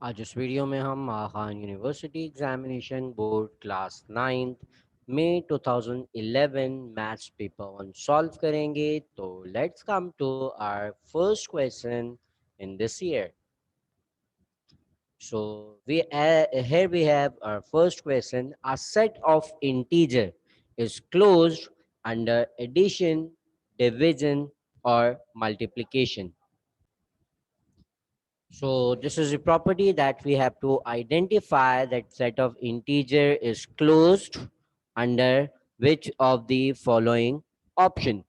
आज इस वीडियो में हम Khan university examination board class 9th मई 2011 मैथ्स पेपर 1 सॉल्व करेंगे। तो let's come to our first question in this year. So here we have our first question. A set of integer is closed under addition, division, or multiplication. So this is a property that we have to identify that set of integer is closed under which of the following option.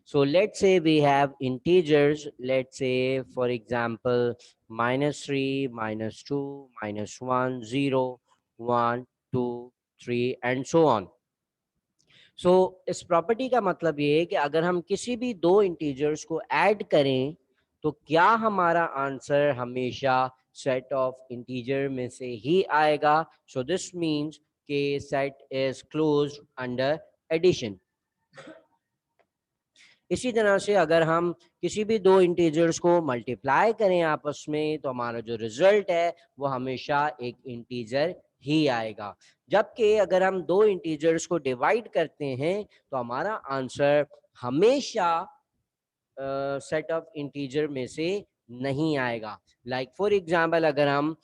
So let's say we have integers, let's say for example -3, -2, -1, 0, 1, 2, 3 and so on. सो इस property का मतलब ये है कि अगर हम किसी भी दो इंटीजर्स को ऐड करें तो क्या हमारा आंसर हमेशा सेट ऑफ इंटीजर में से ही आएगा। सो दिस मीन्स के set is closed under addition. इसी तरह से अगर हम किसी भी दो इंटीजर्स को मल्टीप्लाई करें आपस में तो हमारा जो रिजल्ट है वो हमेशा एक इंटीजर ही आएगा। जबकि अगर हम दो इंटीजर्स को डिवाइड करते हैं तो हमारा आंसर हमेशा सेट ऑफ इंटीजर में से नहीं आएगा। लाइक फॉर एग्जाम्पल अगर हम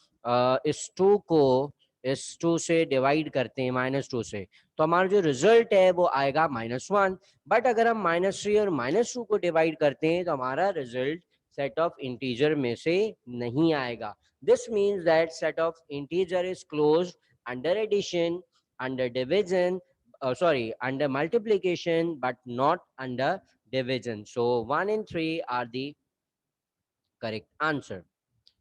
इस टू को इस टू से डिवाइड करते हैं -2 से तो हमारा जो रिजल्ट है वो आएगा -1। बट अगर हम -3 और -2 को डिवाइड करते हैं तो हमारा रिजल्ट सेट ऑफ इंटीजर में से नहीं आएगा। This means that set of integer is close under addition, under division, sorry, under multiplication but not under division. So 1 and 3 are the correct answer.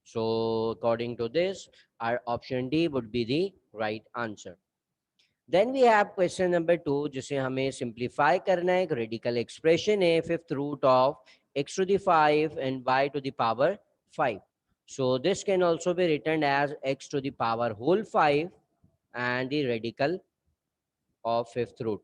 So according to this, our option D would be the right answer. Then we have question number 2 जिसे हमें simplify करना है। एक radical expression है fifth root of x to the 5 and y to the power 5. So this can also be written as x to the power whole 5 and the radical of fifth root.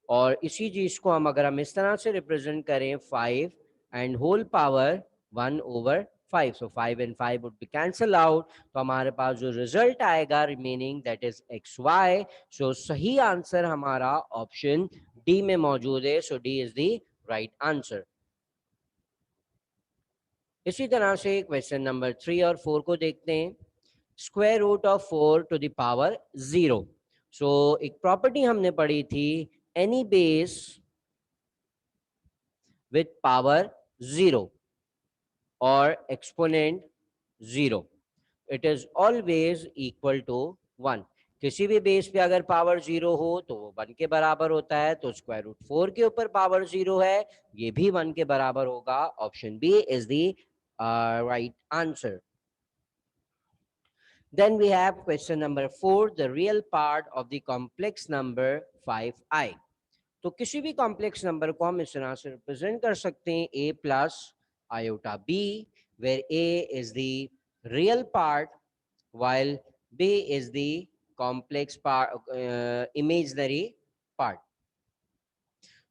और इसी चीज को हम इस तरह से represent करें 5 and whole power 1/5। So 5 and 5 would be cancel out तो हमारे पास जो रिजल्ट आएगा remaining that is XY। So सही आंसर हमारा ऑप्शन डी में मौजूद है। So D is the right answer. इसी तरह से क्वेश्चन नंबर 3 और 4 को देखते हैं। Square root of 4 to the power 0। So एक प्रॉपर्टी हमने पढ़ी थी, any base with power 0 or exponent 0, it is always equal to 1। किसी भी बेस पे अगर पावर 0 हो तो वो 1 के बराबर होता है। तो स्क्वायर रूट 4 के ऊपर पावर 0 है, ये भी 1 के बराबर होगा। Option B is the right answer. Then we have question number 4, the real part of the complex number 5i। तो किसी भी कॉम्प्लेक्स नंबर को हम इस तरह से रिप्रेजेंट कर सकते हैं a plus iota b, where a is the real part while b is the complex part, imaginary part।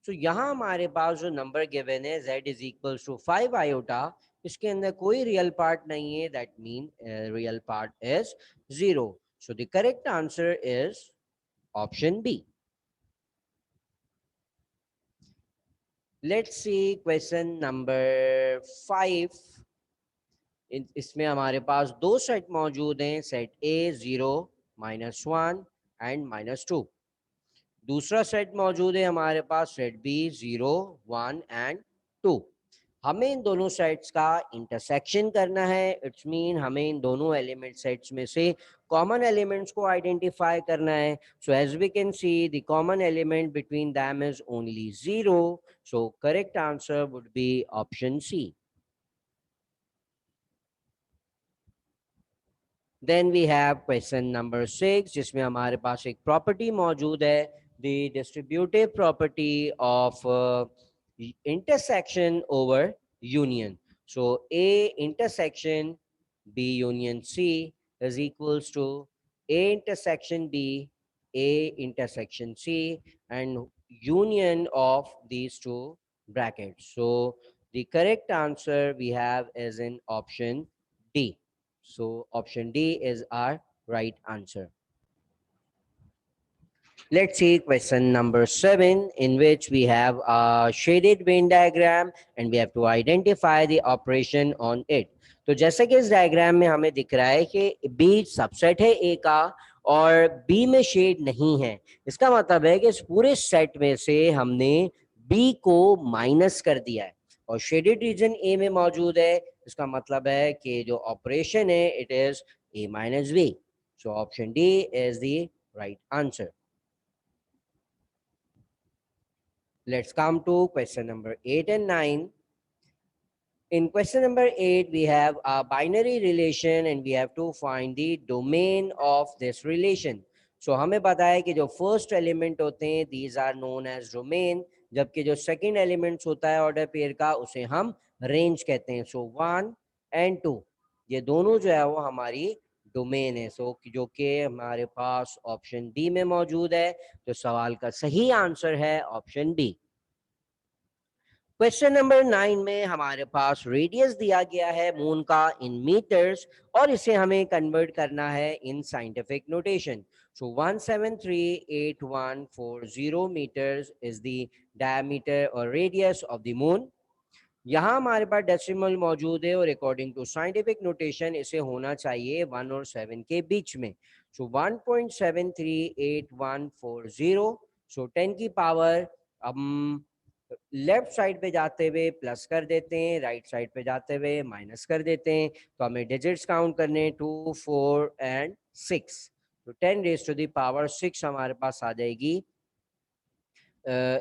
तो यहाँ हमारे पास जो नंबर गिवन है z is equals to 5 iota, इसके अंदर कोई रियल पार्ट नहीं है, that mean real part is 0। So the correct answer is option B. Let's see question number 5। इसमें हमारे पास दो सेट मौजूद हैं, सेट ए 0, -1 एंड -2। दूसरा सेट मौजूद है हमारे पास सेट बी 0, 1 एंड 2। हमें इन दोनों सेट्स का इंटरसेक्शन करना है। इट्स मीन हमें इन दोनों एलिमेंट सेट्स में से कॉमन एलिमेंट्स को आइडेंटिफाई करना है। So as we can see the common element between them is only 0। So correct answer would be option C. Then we have question number 6 जिसमें हमारे पास एक प्रॉपर्टी मौजूद है, the distributive property of intersection over union. So A intersection B union C is equals to A intersection B, A intersection C and union of these two brackets. So the correct answer we have is in option D. So option D is our right answer. Let's see question number 7, in which we have a shaded Venn diagram and we have to identify the operation on it. तो जैसे कि इस diagram में हमें दिख रहा है कि B सबसेट है A का और B में शेड नहीं है। इसका मतलब है कि इस पूरे सेट में से हमने B को माइनस कर दिया है और शेडेड रीजन A में मौजूद है। इसका मतलब है कि जो ऑपरेशन है it is A minus B. So option D is the right answer. Let's come to question number 8 and 9. In question number 8, we have a binary relation and we have to find the domain of this relation. So हमें पता है कि जो first element होते हैं these are known as domain, जबकि जो second elements होता है ऑर्डर पेयर का उसे हम रेंज कहते हैं. सो 1 and 2 ये दोनों जो है वो हमारी डोमेन है. सो जो कि हमारे पास ऑप्शन डी में मौजूद है. तो सवाल का सही आंसर है ऑप्शन बी. क्वेश्चन नंबर 9 में हमारे पास रेडियस दिया गया है मून का इन मीटर्स और इसे हमें कन्वर्ट करना है in scientific notation. So 1738140 meters is the diameter और रेडियस ऑफ द मून. यहाँ हमारे पास डेसिमल मौजूद है और अकॉर्डिंग टू साइंटिफिक नोटेशन इसे होना चाहिए 1 और 7 के बीच में. सो 1.738140. सो 10 की पावर हम लेफ्ट साइड पे जाते हुए प्लस कर देते हैं, राइट साइड पे जाते हुए माइनस कर देते हैं. तो हमें डिजिट्स काउंट करने 2, 4 एंड 6. तो 10 रेज टू द पावर 6 हमारे पास आ जाएगी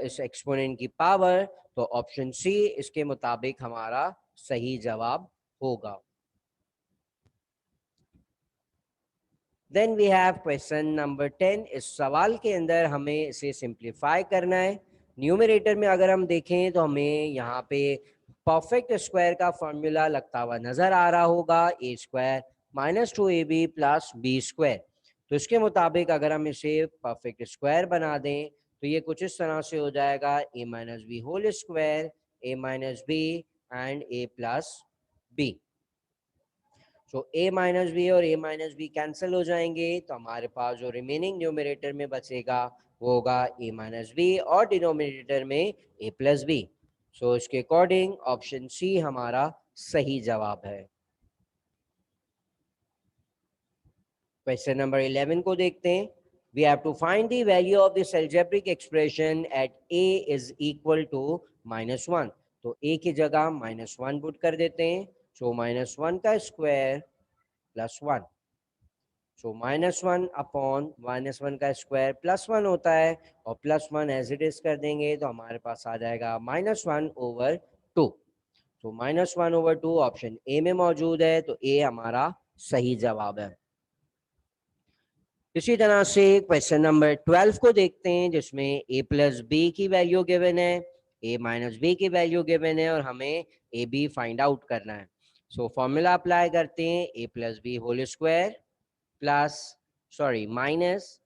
इस एक्सपोनेंट की पावर. तो ऑप्शन सी इसके मुताबिक हमारा सही जवाब होगा. Then we have question number 10. इस सवाल के अंदर हमें इसे सिंप्लीफाई करना है. न्यूमरेटर में अगर हम देखें तो हमें यहाँ पे परफेक्ट स्क्वायर का फॉर्मूला लगता हुआ नजर आ रहा होगा. A square minus 2ab plus B square. तो इसके मुताबिक अगर हम इसे परफेक्ट स्क्वायर बना दें तो ये कुछ इस तरह से हो जाएगा A minus B whole square, A minus B and A plus B. So A minus B और ए माइनस बी कैंसिल हो जाएंगे. तो हमारे पास जो रिमेनिंग न्यूमरेटर में बचेगा वो होगा ए माइनस बी और डिनोमिनेटर में ए प्लस बी. सो इसके अकॉर्डिंग ऑप्शन सी हमारा सही जवाब है. क्वेश्चन नंबर 11 को देखते हैं. We have to find the value of this algebraic expression at a is equal to -1. तो a की जगह -1 पुट कर देते हैं. सो -1 का स्क्वायर प्लस 1. सो -1 अपॉन -1 का स्क्वायर +1 होता है और +1 एज इट इज कर देंगे तो हमारे पास आ जाएगा -1/2. तो -1/2 ऑप्शन ए में मौजूद है. तो ए हमारा सही जवाब है. इसी तरह से क्वेश्चन नंबर 12 को देखते हैं जिसमें ए प्लस बी की वैल्यू गिवन है, ए माइनस बी की वैल्यू गिवन है और हमें ए बी फाइंड आउट करना है. सो फॉर्मूला अप्लाई करते हैं. A plus B whole square plus minus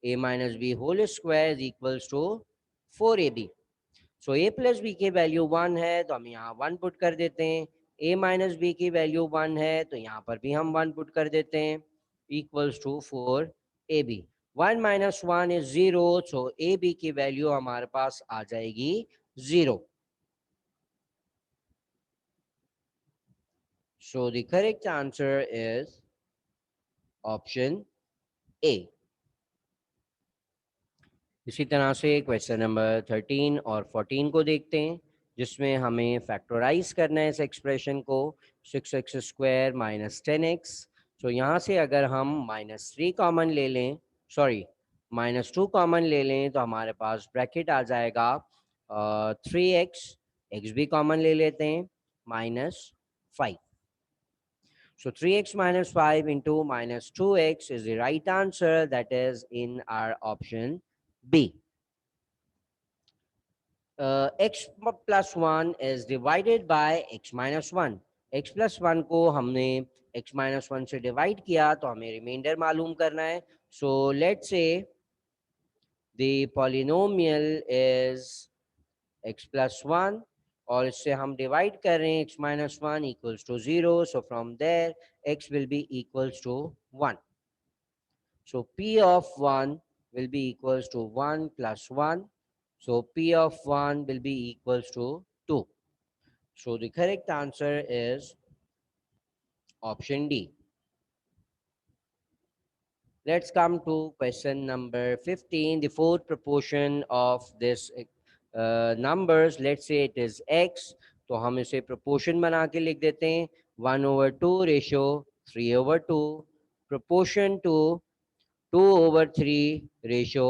A minus B whole square is equals to 4ab. So A plus B की value 1 है तो हम यहाँ 1 पुट कर देते हैं. ए माइनस बी की वैल्यू 1 है तो यहाँ पर भी हम 1 पुट कर देते हैं equals to 4ab. 1 minus 1 is 0. So A B की वैल्यू हमारे पास आ जाएगी 0. So the correct answer is option A. इसी तरह से क्वेश्चन नंबर 13 और 14 को देखते हैं जिसमें हमें फैक्टराइज करना है इस एक्सप्रेशन को. 6x² minus 10x. तो यहाँ से अगर हम -3 कॉमन ले लें, -2 कॉमन ले लें तो हमारे पास ब्रैकेट आ जाएगा 3x. x भी कॉमन ले लेते हैं -5. So 3x minus 5 into -2x is the right answer, that is in our option B. X plus 1 is divided by x minus 1. x plus 1 को हमने x minus 1 से डिवाइड किया तो हमें रिमाइंडर मालूम करना है. So let's say the polynomial is x plus 1 और इससे हम डिवाइड कर रहे हैं x minus one equals to zero, so from there x will be equals to one. So p of 1 will be equals to 1 plus 1. So p of 1 will be equals to 2. So the correct answer is option D. Let's come to question number 15. The fourth proportion of this numbers, let's say it is x. तो हम इसे proportion बना के लिख देते हैं 1/2 ratio 3/2 proportion to 2/3 ratio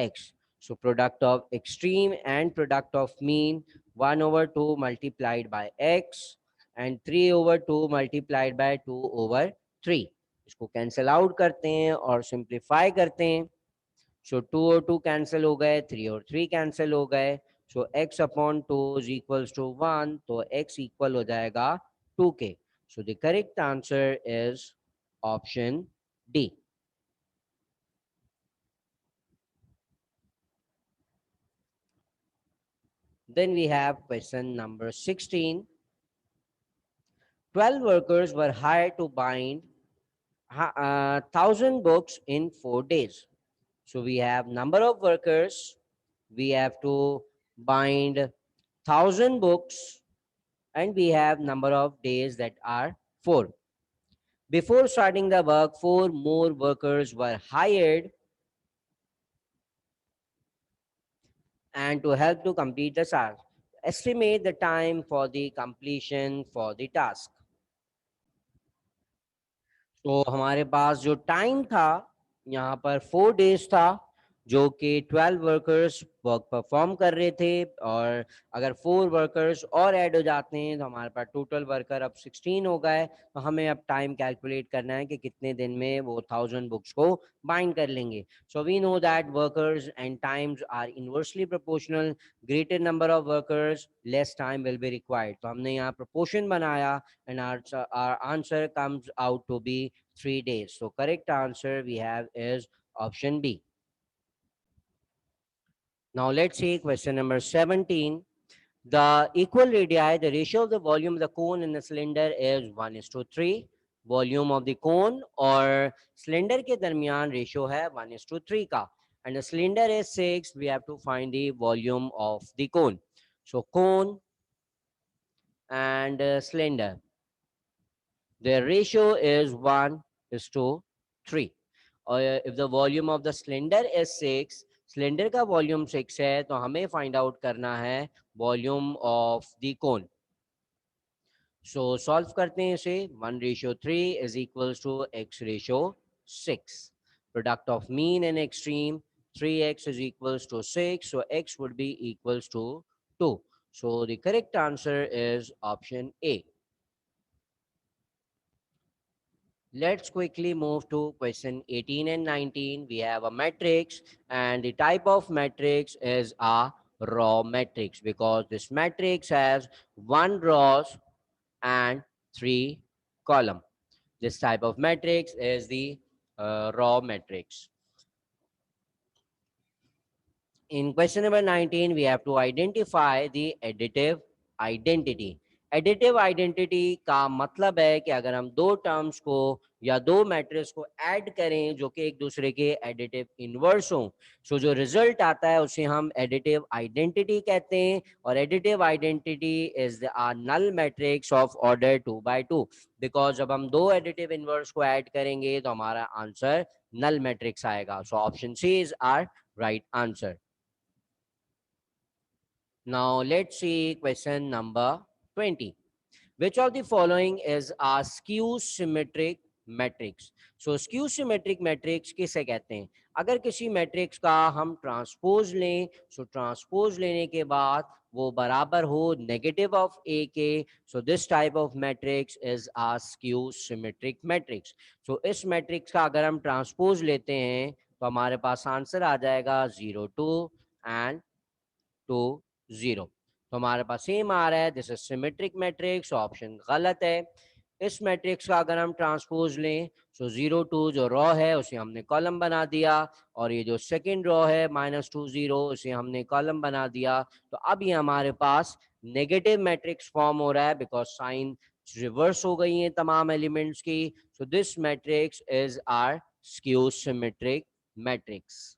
x. So product of extreme and product of mean 1/2 multiplied by x and 3/2 multiplied by 2/3. इसको cancel out करते हैं और सिंप्लीफाई करते हैं. सो 2 और 2 कैंसिल हो गए, 3 और 3 कैंसिल हो गए. So x upon 2 is equals to 1, तो x इक्वल हो जाएगा 2 के. So the correct answer is option D. Then we have question number 16. 12 workers were hired to bind 1,000 books in 4 days. So we have number of workers. We have to bind 1,000 books and we have number of days that are 4. Before starting the work, 4 more workers were hired and to help to complete the task. Estimate the time for the completion for the task. तो हमारे पास जो time था यहाँ पर 4 days था, जो कि 12 वर्कर्स वर्क परफॉर्म कर रहे थे. और अगर 4 वर्कर्स और ऐड हो जाते हैं तो हमारे पास टोटल वर्कर अब 16 हो गए. तो हमें अब टाइम कैलकुलेट करना है कि कितने दिन में वो 1000 बुक्स को बाइंड कर लेंगे. So we know that workers and times are inversely proportional. Greater number of workers less time will be required. तो हमने यहाँ प्रोपोर्शन बनाया and our answer comes out to be 3 days. So correct answer we have is option B. Now let's see question number 17. The equal radii, the ratio of the volume of the cone in the cylinder is 1:3. Volume of the cone और cylinder के दरमियान ratio है 1:3 का. And the cylinder is 6. We have to find the volume of the cone. So cone and cylinder, their ratio is 1:3. और if the volume of the cylinder is 6, cylinder का volume 6 है, तो हमें find out करना है volume of the cone. So solve करते हैं इसे. 1:3 is equals to x/6. Product of mean and extreme 3x is equals to 6, so x would be equals to 2. So the correct answer is option A. Let's quickly move to question 18 and 19. We have a matrix and the type of matrix is a raw matrix because this matrix has 1 rows and 3 column. This type of matrix is the raw matrix. In question number 19, we have to identify the additive identity. Additive identity का मतलब है कि अगर हम दो terms को या दो मैट्रिक्स को ऐड करें जो कि एक दूसरे के एडिटिव इनवर्स हों, सो जो रिजल्ट आता है उसे हम एडिटिव आइडेंटिटी कहते हैं. और additive identity is the null matrix of order 2/2 because जब हम दो एडिटिव इनवर्स को ऐड करेंगे तो हमारा आंसर नल मैट्रिक्स आएगा. So option C is our right answer. Now let's see question number 20. Which of the following is a skew symmetric matrix? So skew symmetric matrix किसे कहते हैं? अगर किसी मैट्रिक्स का हम ट्रांसपोज लें, सो ट्रांसपोज लेने के बाद वो बराबर हो नेगेटिव ऑफ ए के, so this type of matrix is a skew symmetric matrix. So इस मैट्रिक्स का अगर हम ट्रांसपोज लेते हैं तो हमारे पास आंसर आ जाएगा 0 2 एंड 2 0. तो हमारे पास सेम आ रहा है. This is symmetric matrix. Option गलत है. इस मैट्रिक्स का अगर हम ट्रांसपोज लें, सो 0 2 जो रॉ है उसे हमने कॉलम बना दिया और ये जो सेकंड रॉ है -2 0 उसे हमने कॉलम बना दिया. तो अब ये हमारे पास नेगेटिव मैट्रिक्स फॉर्म हो रहा है बिकॉज साइन रिवर्स हो गई हैं तमाम एलिमेंट्स की. So this matrix is our skew symmetric matrix.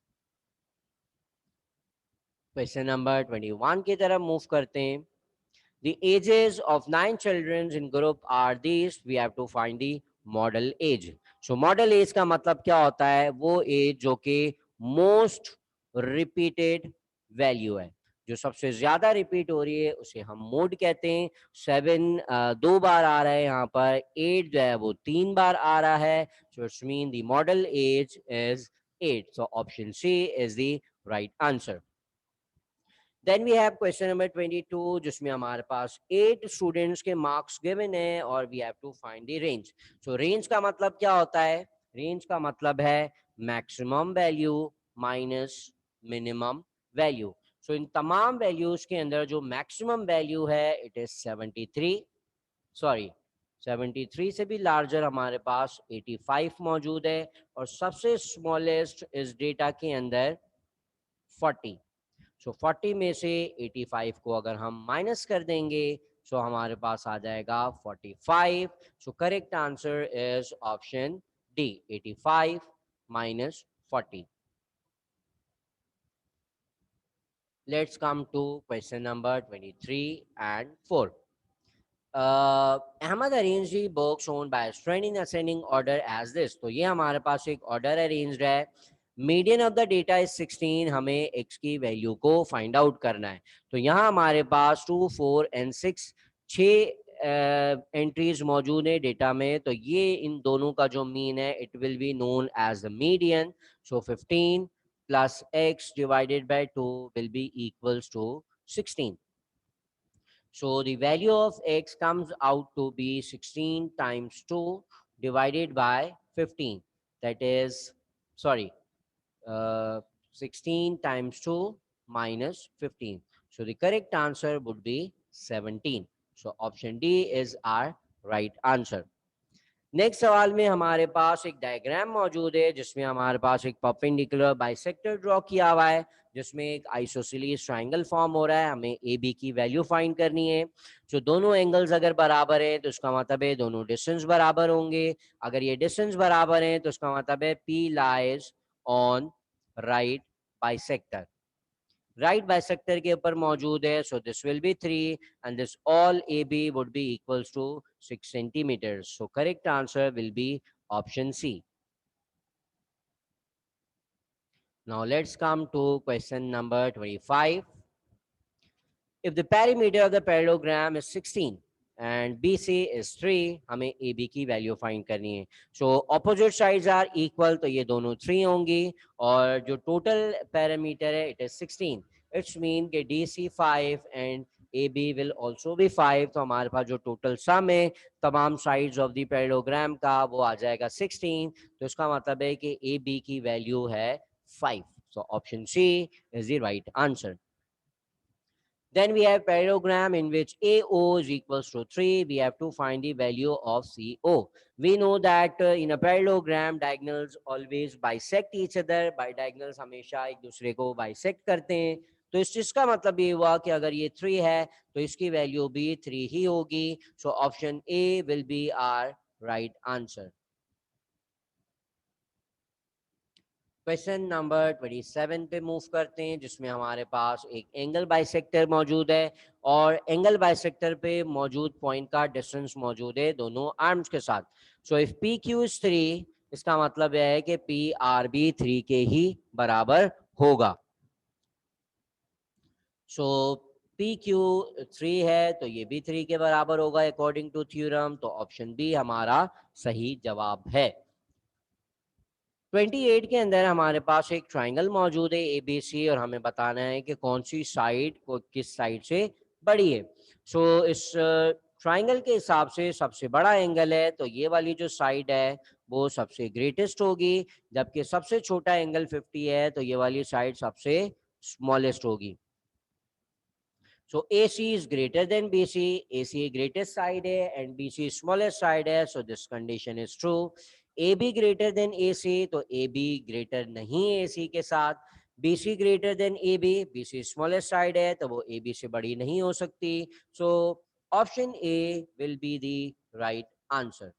Question number 21 की तरफ मूव करते हैं. The ages of 9 children in group are these. We have to find the model age. So model age का मतलब क्या होता है? वो एज जो कि मोस्ट रिपीटेड वैल्यू है, जो सबसे ज्यादा रिपीट हो रही है उसे हम मोड कहते हैं. 7 दो बार आ रहा है यहाँ पर, 8 जो है वो 3 बार आ रहा है. So it's mean the model age is 8. So option C is the right answer. Then we have question number 22 जिसमें हमारे पास 8 स्टूडेंट्स के मार्क्स गिवन है और we have to find the range. So range का मतलब क्या होता है? रेंज का मतलब है maximum value minus minimum value. So इन तमाम वैल्यूज के अंदर जो मैक्सिमम वैल्यू है इट इज 73, सॉरी 73 से भी लार्जर हमारे पास 85 मौजूद है, और सबसे स्मॉलेस्ट इस डेटा के अंदर 40. सो 40 में से 85 को अगर हम माइनस कर देंगे सो हमारे पास आ जाएगा 45. So correct answer is option D, 85 minus 40. Let's come to question number 23 and 4. Ahmad arranged the books owned by a friend in ascending order as this. तो ये हमारे पास एक ऑर्डर अरेंज्ड है. Median of the data is 16. हमें x की value को find out करना है. तो यहाँ हमारे पास 2, 4 एंड 6 छः एंट्रीज मौजूद है डेटा में. तो ये इन दोनों का जो मीन है it will be known as the median. So 15 plus x divided by 2 will be equals to 16. So the value of x comes out to be 16 times 2 divided by 15. That is, sorry, 16 times 2 minus 15. So the correct answer would be 17. So option D is our right answer. Next सवाल में हमारे पास एक diagram मौजूद है जिसमें हमारे पास एक परपेंडिकुलर बाइसेक्टर ड्रॉ किया हुआ है जिसमें एक आइसोसेलेस ट्रायंगल फॉर्म हो रहा है. हमें ए बी की वैल्यू फाइंड करनी है. जो दोनों एंगल्स अगर बराबर है तो उसका मतलब है दोनों डिस्टेंस बराबर होंगे. अगर ये डिस्टेंस बराबर है तो उसका मतलब है P lies on right bisector. Right bisector के ऊपर मौजूद है. So this will be 3 and this all A B would be equals to 6 centimeters. So correct answer will be option C. Now let's come to question number 25. If the perimeter of the parallelogram is 16 and BC is 3, हमें AB की value find करनी है. So opposite sides are equal, तो ये दोनों 3 होंगी, और जो टोटल पैरामीटर है इट इज 16. इट्स मीन कि DC 5 and AB will also be 5. तो हमारे पास जो टोटल सम है तमाम साइड्स ऑफ द पैरेललोग्राम का वो आ जाएगा 16. तो इसका मतलब है कि AB की वैल्यू है 5. So option C is the right answer. Then we have parallelogram in which AO is equals to 3. We have to find the value of CO. We know that in a parallelogram, diagonals always bisect each other. By diagonals हमेशा एक दूसरे को bisect करते हैं. तो इस चीज का मतलब ये हुआ कि अगर ये 3 है तो इसकी वैल्यू भी 3 ही होगी. So option A will be our right answer. Question number 27 पे मूव करते हैं जिसमें हमारे पास एक एंगल बाइसेक्टर मौजूद है और एंगल बाइसेक्टर पे मौजूद पॉइंट का डिस्टेंस मौजूद है दोनों आर्म्स के साथ. So if P Q is 3, इसका मतलब यह है कि पी आर भी 3 के ही बराबर होगा. सो पी क्यू 3 है तो ये भी 3 के बराबर होगा अकॉर्डिंग टू थ्योरम. तो ऑप्शन बी हमारा सही जवाब है. 28 के अंदर हमारे पास एक ट्राइंगल मौजूद है ABC और हमें बताना है कि कौन सी साइड को किस साइड से बड़ी है. सो इस ट्राइंगल के हिसाब से सबसे बड़ा एंगल है तो ये वाली जो साइड है वो सबसे ग्रेटेस्ट होगी, जबकि सबसे छोटा एंगल 50 है तो ये वाली साइड सबसे स्मॉलेस्ट होगी. So AC is greater than BC. AC greatest side है and BC smallest side है. So this condition is true. AB greater than AC, तो AB greater नहीं है AC के साथ. BC greater than AB, BC smallest side है तो वो AB से बड़ी नहीं हो सकती. So option A will be the right answer.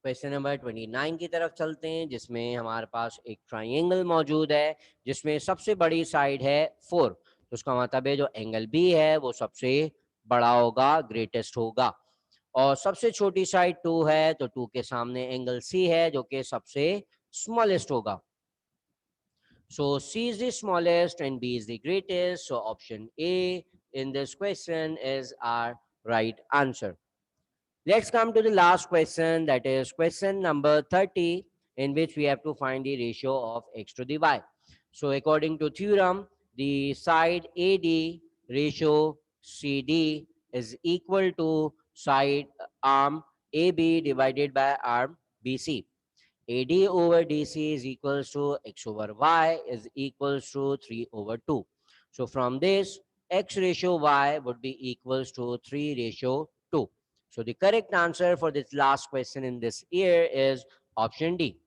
Question number 29 की तरफ चलते हैं, जिसमें हमारे पास एक ट्राइंगल मौजूद है जिसमें सबसे बड़ी साइड है 4. तो उसका मतलब है जो एंगल बी है वो सबसे बड़ा होगा, ग्रेटेस्ट होगा. और सबसे छोटी साइड 2 है तो 2 के सामने एंगल सी है जो कि सबसे स्मॉलेस्ट होगा. So C is the smallest and B is the greatest. So option A in this question is our right answer. Let's come to the last question, that is question number 30, in which we have to find the ratio of x to the y. So according to theorem, the side AD ratio CD is equal to side arm AB divided by arm BC. AD over DC is equals to x over y is equals to 3 over 2. So from this, x ratio y would be equals to 3 ratio 2. So the correct answer for this last question in this year is option D.